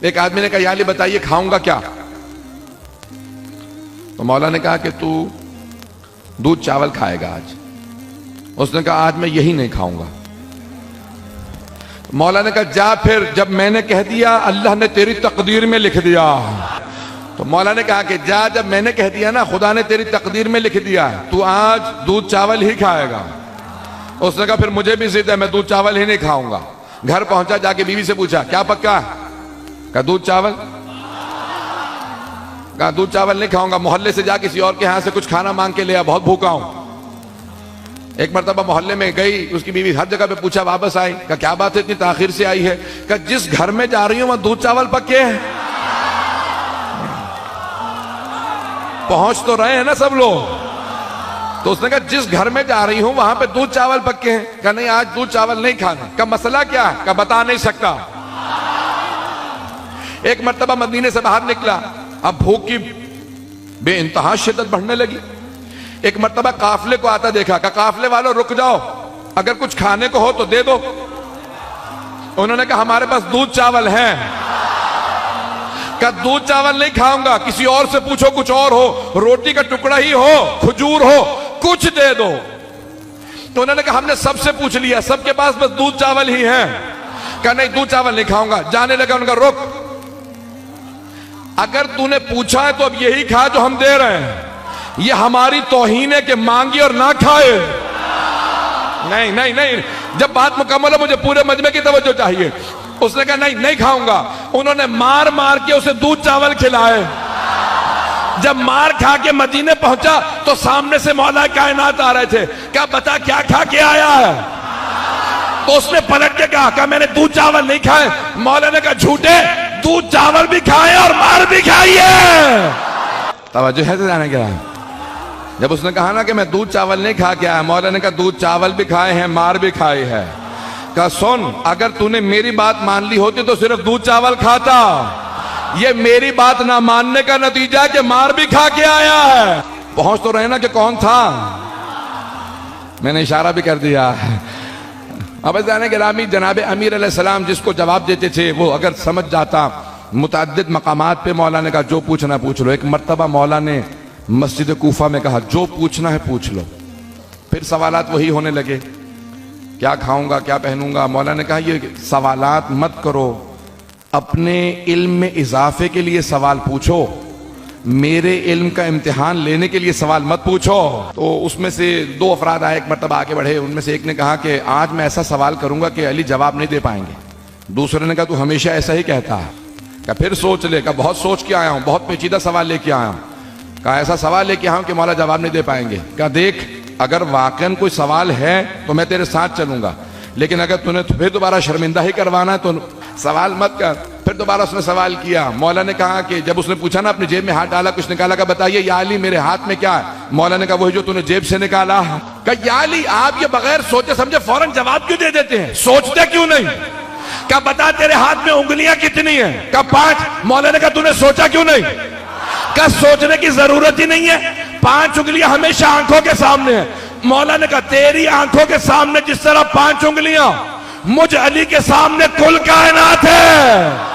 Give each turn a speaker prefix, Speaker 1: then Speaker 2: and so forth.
Speaker 1: एक आदमी ने कहा या अली बताइए खाऊंगा क्या? तो मौला ने कहा कि तू दूध चावल खाएगा आज। उसने कहा आज मैं यही नहीं खाऊंगा। मौला ने कहा जा फिर, जब मैंने कह दिया अल्लाह ने तेरी तकदीर में लिख दिया। तो मौला ने कहा कि जा, जब मैंने कह दिया ना खुदा ने तेरी तकदीर में लिख दिया तू आज दूध चावल ही खाएगा। उसने कहा फिर मुझे भी जिद है, मैं दूध चावल ही नहीं खाऊंगा। घर पहुंचा, जाके बीवी से पूछा क्या पक्का? कहा दूध चावल। कहा दूध चावल नहीं खाऊंगा, मोहल्ले से जा किसी और के यहां से कुछ खाना मांग के ले आ, बहुत भूखा हूं। एक मरतबा मोहल्ले में गई, उसकी बीवी हर जगह पे पूछा, वापस आई। कहा क्या बात है इतनी ताखिर से आई है? कहा जिस घर में जा रही हूं वहां दूध चावल पक्के हैं। पहुंच तो रहे हैं ना सब लोग। तो उसने कहा जिस घर में जा रही हूं वहां पे दूध चावल पक्के हैं। कहा नहीं आज दूध चावल नहीं खाना। कहा मसला क्या है? कहा बता नहीं सकता। एक मरतबा मदीने से बाहर निकला, अब भूख की बेइंतहा शिद्दत बढ़ने लगी। एक मरतबा काफले को आता देखा। कहा काफले वालों रुक जाओ, अगर कुछ खाने को हो तो दे दो। उन्होंने कहा हमारे पास दूध चावल है। कहा दूध चावल नहीं खाऊंगा, किसी और से पूछो, कुछ और हो, रोटी का टुकड़ा ही हो, खजूर हो, कुछ दे दो। तो उन्होंने कहा हमने सबसे पूछ लिया, सबके पास बस दूध चावल ही है। कहा नहीं दूध चावल नहीं खाऊंगा। जाने लगा, उनका रुक, अगर तूने पूछा है तो अब यही खा जो हम दे रहे हैं। ये हमारी तौहीन है कि मांगी और ना खाए। नहीं नहीं नहीं, जब बात मुकम्मल हो मुझे पूरे मजमे की तवज्जो चाहिए। उसने कहा नहीं नहीं खाऊंगा। उन्होंने मार मार के उसे दूध चावल खिलाए। जब मार खा के मदीने पहुंचा तो सामने से मौला कायनात आ रहे थे। क्या बता क्या खा के आया है? तो उसने पलट के कहा मैंने दूध चावल नहीं खाए। मौला ने कहा झूठे, दूध चावल भी खाए और मार भी खाई है। तवज्जो है जाने क्या? जब उसने कहा ना कि मैं दूध चावल नहीं खा के आया, मौला ने कहा दूध चावल भी खाए हैं, मार भी खाई है। कहा सुन, अगर तूने मेरी बात मान ली होती तो सिर्फ दूध चावल खाता। ये मेरी बात ना मानने का नतीजा कि मार भी खा के आया है। पहुंच तो रहे ना कि कौन था? मैंने इशारा भी कर दिया। अब जाने गिरामी जनाब अमीर अलैहिस्सलाम जिसको जवाब देते थे वो अगर समझ जाता, मुतअद्दिद मकामात पे मौला ने कहा जो पूछना पूछ लो। एक मर्तबा मौला ने मस्जिद कूफा में कहा जो पूछना है पूछ लो। फिर सवालात वही होने लगे, क्या खाऊंगा, क्या पहनूंगा। मौला ने कहा ये सवालात मत करो, अपने इल्म में इजाफे के लिए सवाल पूछो, मेरे इल्म का इम्तिहान लेने के लिए सवाल मत पूछो। तो उसमें से दो अफराद आए, एक मरतबा आके बढ़े। उनमें से एक ने कहा कि आज मैं ऐसा सवाल करूंगा कि अली जवाब नहीं दे पाएंगे। दूसरे ने कहा तू हमेशा ऐसा ही कहता है। क्या फिर सोच ले? कहा बहुत सोच के आया हूं, बहुत पेचीदा सवाल लेके आया हूं। कहा ऐसा सवाल लेके आया हूं कि मौला जवाब नहीं दे पाएंगे। कहा देख, अगर वाकई कोई सवाल है तो मैं तेरे साथ चलूंगा, लेकिन अगर तूने फिर दोबारा शर्मिंदा ही करवाना है तो सवाल मत कर। फिर दोबारा उसने सवाल किया। मौला ने कहा कि जब उसने पूछा ना, अपनी जेब में हाथ डाला, कुछ निकाला, का बताइए या अली मेरे हाथ में क्या है? मौला ने कहा वही जो तूने जेब से निकाला। कहा या अली आप ये बगैर सोचे समझे फौरन जवाब क्यों दे देते हैं, सोचते क्यों नहीं? क्या बता तेरे हाथ में उंगलियां कितनी है? कहा 5। मौला ने कहा तूने सोचा क्यों नहीं? क्या सोचने की जरूरत ही नहीं है, 5 उंगलियां हमेशा आंखों के सामने है। मौला ने कहा तेरी आंखों के सामने जिस तरह 5 उंगलियां, मुझ अली के सामने कुल कायनात है।